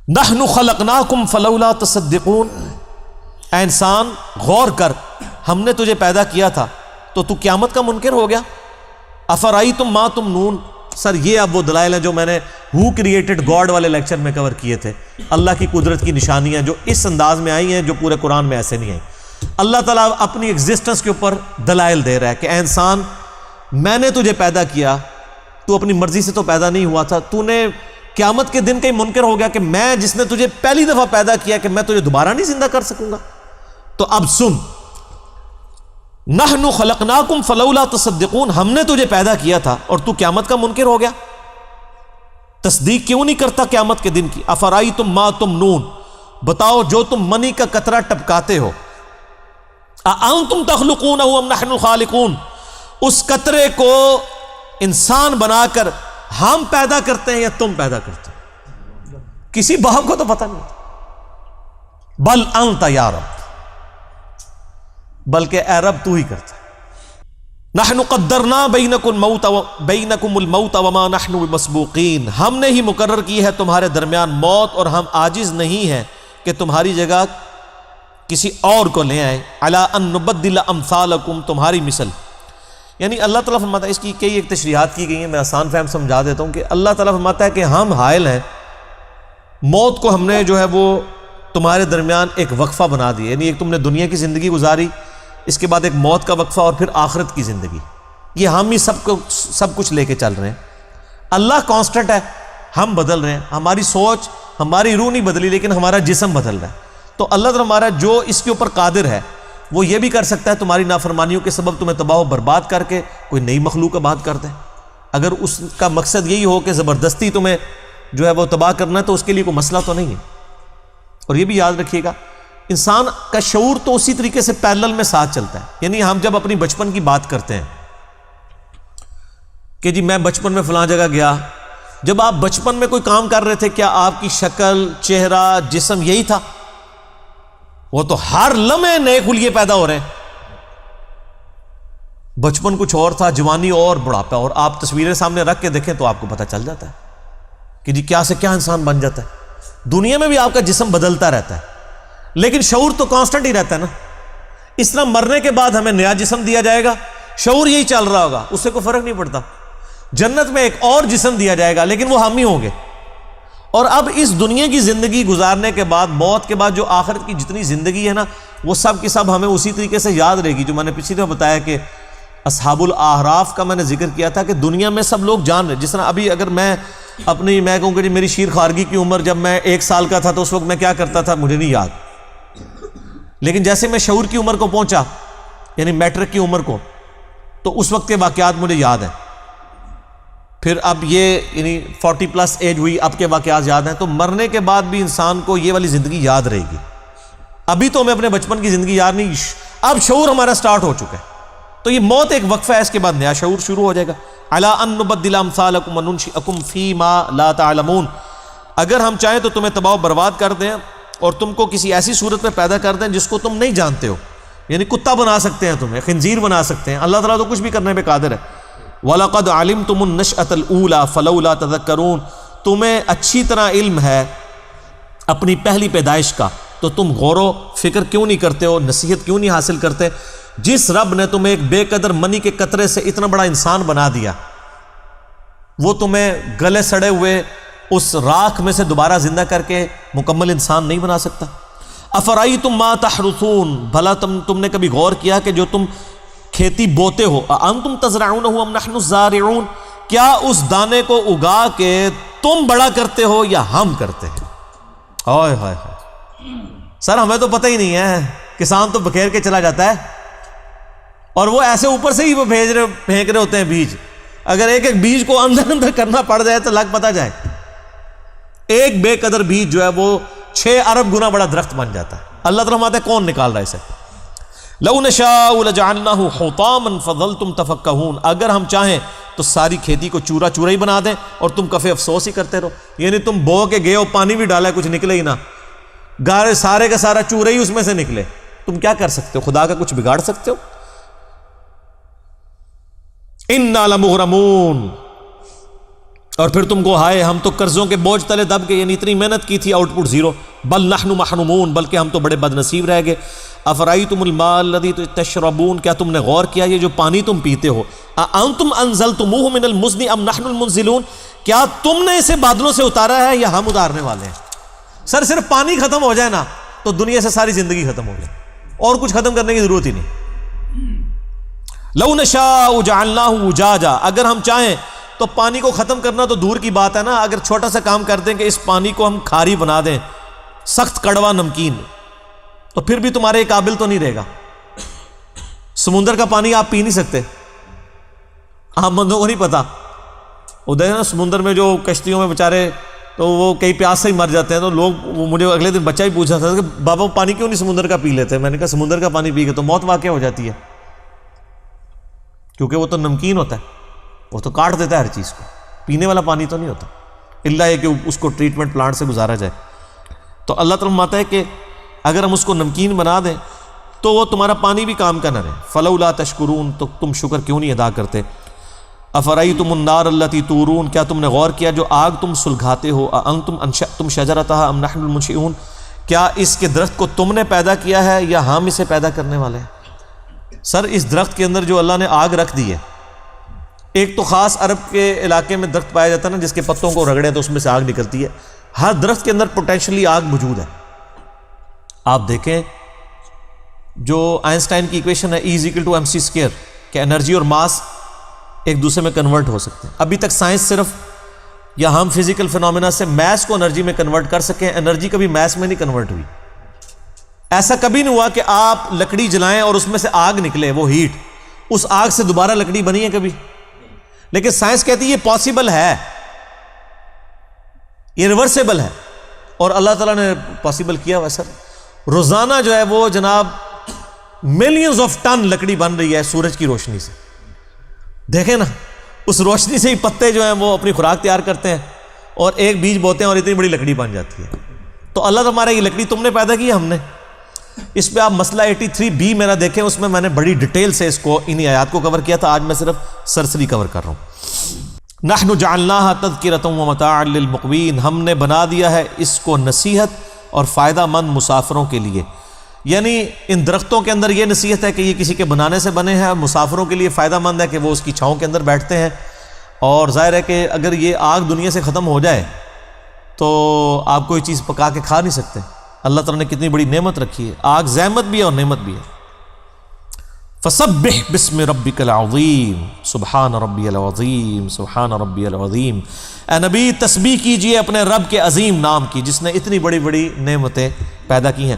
نحن خلقناکم فلولا تصدقون، اے انسان غور کر، ہم نے تجھے پیدا کیا تھا تو تو قیامت کا منکر ہو گیا۔ افرأیتم ما تمنون، سر یہ اب وہ دلائل ہیں جو میں نے ہو کریٹڈ گاڈ والے لیکچر میں کور کیے تھے، اللہ کی قدرت کی نشانیاں جو اس انداز میں آئی ہیں جو پورے قرآن میں ایسے نہیں آئی۔ اللہ تعالیٰ اپنی ایگزسٹنس کے اوپر دلائل دے رہا ہے کہ اے انسان میں نے تجھے پیدا کیا، تو اپنی مرضی سے تو پیدا نہیں ہوا تھا، تو نے قیامت کے دن کا ہی منکر ہو گیا کہ میں جس نے تجھے پہلی دفعہ پیدا کیا کہ میں تجھے دوبارہ نہیں زندہ کر سکوں گا۔ تو اب سن، نحن خلقناکم فلولا تصدقون، ہم نے تجھے پیدا کیا تھا اور تو قیامت کا منکر ہو گیا، تصدیق کیوں نہیں کرتا قیامت کے دن کی؟ افرأیتم ما تمنون، بتاؤ جو تم منی کا قطرہ ٹپکاتے ہو، اانتم تخلقونہ ام نحن الخالقون، اس قطرے کو انسان بنا کر ہم پیدا کرتے ہیں یا تم پیدا کرتے ہیں؟ کسی باپ کو تو پتہ نہیں۔ بل انت یا رب، بلکہ اے رب تو ہی کرتا ہے۔ نحن قدرنا بینکم الموت وما نحن بمسبوقین، ہم نے ہی مقرر کی ہے تمہارے درمیان موت اور ہم عاجز نہیں ہیں کہ تمہاری جگہ کسی اور کو لے آئیں، علی ان نبدل امثالکم، تمہاری مثل۔ یعنی اللہ تعالیٰ فرماتا ہے، اس کی کئی ایک تشریحات کی گئی ہیں، میں آسان فہم سمجھا دیتا ہوں کہ اللہ تعالیٰ فرماتا ہے کہ ہم حائل ہیں، موت کو ہم نے جو ہے وہ تمہارے درمیان ایک وقفہ بنا دیا، یعنی ایک تم نے دنیا کی زندگی گزاری، اس کے بعد ایک موت کا وقفہ اور پھر آخرت کی زندگی، یہ ہم ہی سب کچھ لے کے چل رہے ہیں۔ اللہ کانسٹنٹ ہے، ہم بدل رہے ہیں، ہماری سوچ ہماری روح نہیں بدلی لیکن ہمارا جسم بدل رہا ہے۔ تو اللہ تعالیٰ ہمارا جو اس کے اوپر قادر ہے وہ یہ بھی کر سکتا ہے تمہاری نافرمانیوں کے سبب تمہیں تباہ و برباد کر کے کوئی نئی مخلوق آباد کر دے، اگر اس کا مقصد یہی ہو کہ زبردستی تمہیں جو ہے وہ تباہ کرنا ہے تو اس کے لیے کوئی مسئلہ تو نہیں ہے۔ اور یہ بھی یاد رکھیے گا، انسان کا شعور تو اسی طریقے سے پیرلل میں ساتھ چلتا ہے۔ یعنی ہم جب اپنی بچپن کی بات کرتے ہیں کہ جی میں بچپن میں فلاں جگہ گیا، جب آپ بچپن میں کوئی کام کر رہے تھے کیا آپ کی شکل، چہرہ، جسم یہی تھا؟ وہ تو ہر لمحے نئے خلیے پیدا ہو رہے ہیں۔ بچپن کچھ اور تھا، جوانی اور بڑھاپا، اور آپ تصویریں سامنے رکھ کے دیکھیں تو آپ کو پتہ چل جاتا ہے کہ جی کیا سے کیا انسان بن جاتا ہے۔ دنیا میں بھی آپ کا جسم بدلتا رہتا ہے لیکن شعور تو کانسٹنٹ ہی رہتا ہے نا۔ اس طرح مرنے کے بعد ہمیں نیا جسم دیا جائے گا، شعور یہی چل رہا ہوگا، اس سے کوئی فرق نہیں پڑتا۔ جنت میں ایک اور جسم دیا جائے گا لیکن وہ ہم ہی ہوں گے۔ اور اب اس دنیا کی زندگی گزارنے کے بعد، موت کے بعد جو آخرت کی جتنی زندگی ہے نا، وہ سب کی سب ہمیں اسی طریقے سے یاد رہے گی جو میں نے پچھلی دفعہ بتایا کہ اصحاب الاعراف کا میں نے ذکر کیا تھا کہ دنیا میں سب لوگ جان رہے، جس طرح ابھی اگر میں کہوں کہ میری شیر خارگی کی عمر جب میں 1 سال کا تھا تو اس وقت میں کیا کرتا تھا مجھے نہیں یاد، لیکن جیسے میں شعور کی عمر کو پہنچا یعنی میٹرک کی عمر کو، تو اس وقت کے واقعات مجھے یاد ہیں۔ پھر اب یہ یعنی 40+ ایج ہوئی، اب کے واقعات یاد ہیں۔ تو مرنے کے بعد بھی انسان کو یہ والی زندگی یاد رہے گی۔ ابھی تو ہمیں اپنے بچپن کی زندگی یاد نہیں، اب شعور ہمارا سٹارٹ ہو چکا ہے، تو یہ موت ایک وقفہ ہے، اس کے بعد نیا شعور شروع ہو جائے گا۔ الا ان نبدل امثالکم وننشئکم فیما لا تعلمون، اگر ہم چاہیں تو تمہیں تباہ و برباد کر دیں اور تم کو کسی ایسی صورت میں پیدا کر دیں جس کو تم نہیں جانتے ہو، یعنی کتا بنا سکتے ہیں تمہیں، خنزیر بنا سکتے ہیں، اللہ تعالیٰ تو کچھ بھی کرنے پہ قادر ہے۔ وَلَقَدْ عَلِمْتُمُ النَّشْأَةَ الْأُولَىٰ فَلَوْلَا تَذَكَّرُونَ، تمہیں اچھی طرح علم ہے اپنی پہلی پیدائش کا، تو تم غور و فکر کیوں نہیں کرتے ہو، نصیحت کیوں نہیں حاصل کرتے؟ جس رب نے تمہیں ایک بے قدر منی کے قطرے سے اتنا بڑا انسان بنا دیا، وہ تمہیں گلے سڑے ہوئے اس راکھ میں سے دوبارہ زندہ کر کے مکمل انسان نہیں بنا سکتا؟ افرأیتم ما تحرثون، بھلا تم نے کبھی غور کیا کہ جو تم کھیتی بوتے ہو، انتم تزرعونہ ام نحن الزارعون، کیا اس دانے کو اگا کے تم بڑا کرتے ہو یا ہم کرتے ہیں؟ ہائے ہائے ہائے، سر ہمیں تو پتہ ہی نہیں ہے، کسان تو بکھیر کے چلا جاتا ہے اور وہ ایسے اوپر سے ہی وہ پھینک رہے ہوتے ہیں بیج، اگر ایک ایک بیج کو اندر کرنا پڑ جائے تو لگ پتہ جائے، ایک بے قدر بیج جو ہے وہ 6 ارب گنا بڑا درخت بن جاتا ہے۔ اللہ تعالیٰ فرماتا ہے کون نکال رہا ہے اسے؟ لَوْ نَشَاءُ لَجَعَلْنَاهُ حُطَامًا فَظَلْتُمْ تَفَكَّهُونَ، اگر ہم چاہیں تو ساری کھیتی کو چورا چورا ہی بنا دیں اور تم کفے افسوس ہی کرتے رہو، یعنی تم بو کے گئے ہو، پانی بھی ڈالا ہے، کچھ نکلے ہی نہ، گارے سارے کا سارا چورا ہی اس میں سے نکلے، تم کیا کر سکتے ہو؟ خدا کا کچھ بگاڑ سکتے ہو؟ اِنَّا لَمُغْرَمُونَ، اور پھر تم کو ہائے ہم تو قرضوں کے بوجھ تلے دب گئے، یعنی اتنی محنت کی تھی آؤٹ پٹ زیرو، بل نحن محرومون، بلکہ ہم تو بڑے بد نصیب رہ گئے۔ افرأیتم الماء الذی تشربون، کیا تم نے غور کیا یہ جو پانی تم پیتے ہو، اانتم انزلتموہ من المزن ام نحن المنزلون، کیا تم نے اسے بادلوں سے اتارا ہے یا ہم اتارنے والے ہیں؟ سر صرف پانی ختم ہو جائے نا تو دنیا سے ساری زندگی ختم ہو گئی، اور کچھ ختم کرنے کی ضرورت ہی نہیں۔ لو نشاء جعلناہ اجاجا، اگر ہم چاہیں تو پانی کو ختم کرنا تو دور کی بات ہے نا، اگر چھوٹا سا کام کر دیں کہ اس پانی کو ہم کھاری بنا دیں، سخت کڑوا نمکین، تو پھر بھی تمہارے قابل تو نہیں رہے گا۔ سمندر کا پانی آپ پی نہیں سکتے، عام بندوں کو نہیں پتا، ادھر نا سمندر میں جو کشتیوں میں بیچارے تو وہ کئی پیاس سے ہی مر جاتے ہیں، تو لوگ مجھے اگلے دن بچہ ہی پوچھا تھا کہ بابا پانی کیوں نہیں سمندر کا پی لیتے؟ میں نے کہا سمندر کا پانی پی کے تو موت واقع ہو جاتی ہے، کیونکہ وہ تو نمکین ہوتا ہے، وہ تو کاٹ دیتا ہے ہر چیز کو، پینے والا پانی تو نہیں ہوتا، الا یہ کہ اس کو ٹریٹمنٹ پلانٹ سے گزارا جائے۔ تو اللہ تعالیٰ فرماتا ہے کہ اگر ہم اس کو نمکین بنا دیں تو وہ تمہارا پانی بھی کام کا نہ رہے۔ فلولا تشکرون، تو تم شکر کیوں نہیں ادا کرتے؟ افرأیتم النار التی تورون، کیا تم نے غور کیا جو آگ تم سلگھاتے ہو، اانتم انشأتم شجرتها ام نحن المنشئون، کیا اس کے درخت کو تم نے پیدا کیا ہے یا ہم اسے پیدا کرنے والے ہیں؟ سر اس درخت کے اندر جو اللہ نے آگ رکھ دی ہے، ایک تو خاص عرب کے علاقے میں درخت پایا جاتا ہے نا جس کے پتوں کو رگڑے تو اس میں سے آگ نکلتی ہے، ہر درخت کے اندر پوٹینشلی آگ موجود ہے۔ آپ دیکھیں جو آئنسٹائن کی ایکویشن ہے E=mc²، کہ انرجی اور ماس ایک دوسرے میں کنورٹ ہو سکتے ہیں۔ ابھی تک سائنس صرف یا ہم فزیکل فینومینا سے میس کو انرجی میں کنورٹ کر سکیں، انرجی کبھی میس میں نہیں کنورٹ ہوئی۔ ایسا کبھی نہیں ہوا کہ آپ لکڑی جلائیں اور اس میں سے آگ نکلے، وہ ہیٹ، اس آگ سے دوبارہ لکڑی بنی ہے کبھی؟ لیکن سائنس کہتی ہے یہ پاسبل ہے، یہ ریورسیبل ہے، اور اللہ تعالیٰ نے پاسبل کیا ہوا۔ سر روزانہ جو ہے وہ جناب ملینز آف ٹن لکڑی بن رہی ہے سورج کی روشنی سے، دیکھیں نا، اس روشنی سے ہی پتے جو ہیں وہ اپنی خوراک تیار کرتے ہیں، اور ایک بیج بوتے ہیں اور اتنی بڑی لکڑی بن جاتی ہے۔ تو اللہ تمہارا یہ لکڑی تم نے پیدا کی، ہم نے۔ اس پہ آپ مسئلہ 83B میرا دیکھیں، اس میں نے بڑی ڈیٹیل سے اس کو انہی آیات کو کور کیا تھا، آج میں صرف سرسری کور کر رہا ہوں۔ نحن جعلناها تذکرۃ ومتاعا للمقوین، ہم نے بنا دیا ہے اس کو نصیحت اور فائدہ مند مسافروں کے لیے، یعنی ان درختوں کے اندر یہ نصیحت ہے کہ یہ کسی کے بنانے سے بنے ہیں، مسافروں کے لیے فائدہ مند ہے کہ وہ اس کی چھاؤں کے اندر بیٹھتے ہیں، اور ظاہر ہے کہ اگر یہ آگ دنیا سے ختم ہو جائے تو آپ کوئی چیز پکا کے کھا نہیں سکتے۔ اللہ تعالیٰ نے کتنی بڑی نعمت رکھی ہے، آگ زحمت بھی ہے اور نعمت بھی ہے۔ فسبح بسم ربک العظیم، سبحان ربی العظیم، سبحان ربی العظیم۔ اے نبی تسبیح کیجئے اپنے رب کے عظیم نام کی جس نے اتنی بڑی بڑی نعمتیں پیدا کی ہیں۔